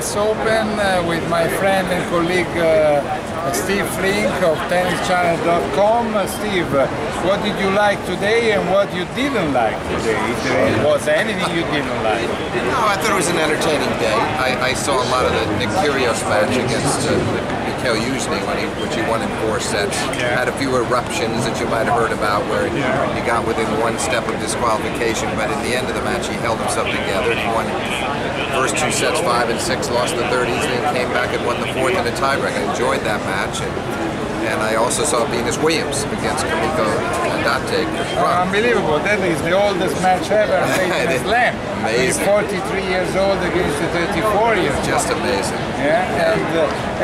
US Open with my friend and colleague Steve Flink of tennischannel.com. Steve, what did you like today and what you didn't like today? If there was anything you didn't like? No, I thought it was an entertaining day. I saw a lot of the Nick Kyrgios match against Mikhail Yuzny which he won in 4 sets. Yeah. Had a few eruptions that you might have heard about where he got within 1 step of disqualification, but in the end of the match he held himself together. He won the first 2 sets 5 and 6, lost the third easily, and came back and won the 4th in a tiebreak. I enjoyed that match. And I also saw Venus Williams against Scanagatta. Unbelievable. That is the oldest match ever played in a slam. Amazing. 43 years old against the 34 years old. Just amazing. Yeah,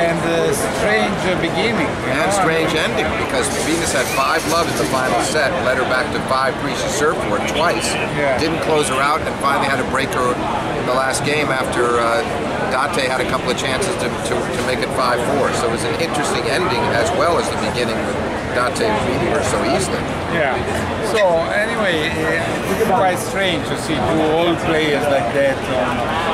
and strange beginning. And strange ending, because Venus had 5 love in the final set, led her back to 5-3. She served for it twice. Yeah. Didn't close her out, and finally had to break her in the last game after Date had a couple of chances to make it 5-4. So it was an interesting ending as well as the beginning with Date beating her so easily. Yeah. So anyway, it's quite strange to see 2 old players like that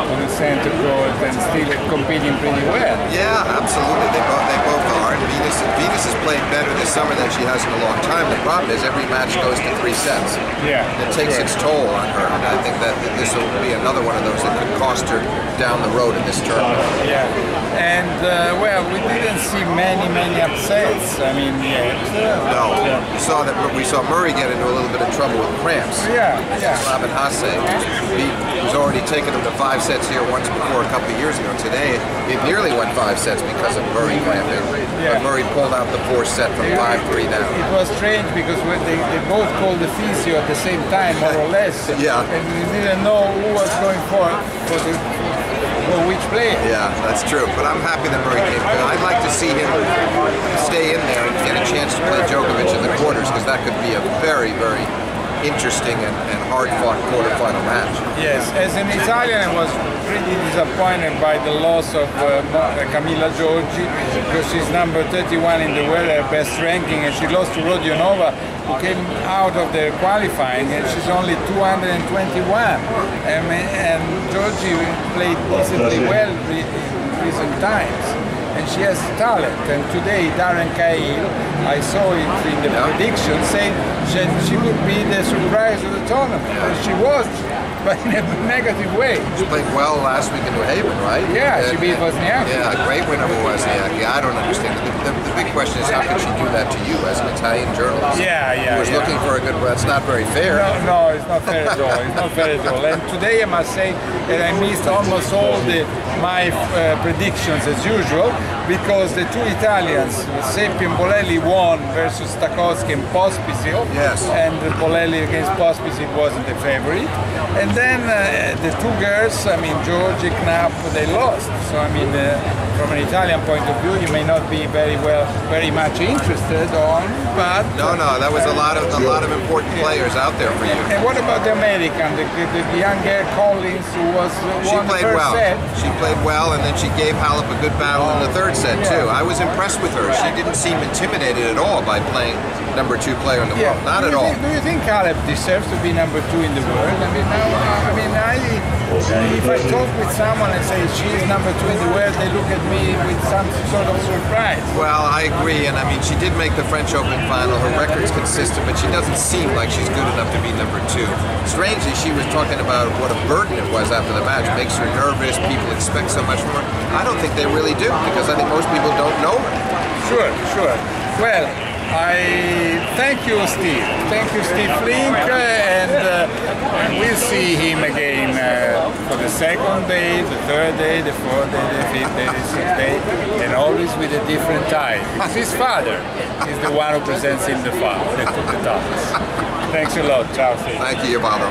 on the center court and still competing pretty well. Yeah, absolutely. They both are. And Venus has played better this summer than she has in a long time. The problem is every match goes to 3 sets. Yeah. It takes its toll on her. And I think that this will be another one of those that could cost her down the road in this tournament. Yeah. And well, we didn't see many upsets. I mean, yet. No. We saw Murray get into a little bit of trouble with cramps. Yeah. Robin Haase was already taken him to 5 sets here once before a couple of years ago. Today, it nearly went 5 sets because of Murray cramping. Yeah. But Murray pulled out the 4th set from 5-3 down. It was strange because they both called the physio at the same time, more or less. Yeah. And we didn't know who was going for which player. Yeah, that's true. But I'm happy that Murray came. I'd like to see him stay in there and get a chance to play Djokovic in the quarters, because that could be a very interesting and hard-fought quarterfinal match. Yes, as an Italian, I was pretty disappointed by the loss of Camilla Giorgi, because she's number 31 in the world, her best ranking, and she lost to Rodionova, who came out of the qualifying, and she's only 221. And Giorgi played decently well in recent times. And she has talent. And today, Darren Cahill, I saw it in the prediction, said she would be the surprise of the tournament. And she was, but in a negative way. She played well last week in New Haven, right? Yeah, she beat Wozniacki. Yeah, a great win over Wozniacki. I don't understand. The big question is, how could she do that to you as an Italian journalist? Yeah. Who was looking for a good win. That's not very fair. No, it's not fair at all. It's not fair at all. And today I must say that I missed almost all my predictions as usual, because the 2 Italians, Seppi and Bolelli, won versus Stakowski and Pospisil. Yes. And Bolelli against Pospisil wasn't the favorite. And then the 2 girls, I mean, Giorgi, Knapp, they lost. So I mean, from an Italian point of view, you may not be very much interested on, but no, that was a lot of important players out there for you. And what about the American, the young girl Collins, who was won the first set? She played well, and then she gave Halep a good battle in the 3rd set too. I was impressed with her. She didn't seem intimidated at all by playing number 2 player in the world. Not at all. Do you think Halep deserves to be number 2 in the world? If I talk with someone and say she's number 2 in the world, they look at me with some sort of surprise. Well, I agree, and I mean, she did make the French Open final. Her record's consistent, but she doesn't seem like she's good enough to be number 2. Strangely, she was talking about what a burden it was after the match. Makes her nervous. People expect so much from her. I don't think they really do, because I think most people don't know her. Sure. Well, I thank you, Steve. Thank you, Steve Flink, and we'll see him again for the 2nd day, the 3rd day, the 4th day, the 5th day, the 6th day, and always with a different tie. Because his father is the one who presents him the ties. Thanks a lot. Ciao, Steve. Thank you, Ubaldo.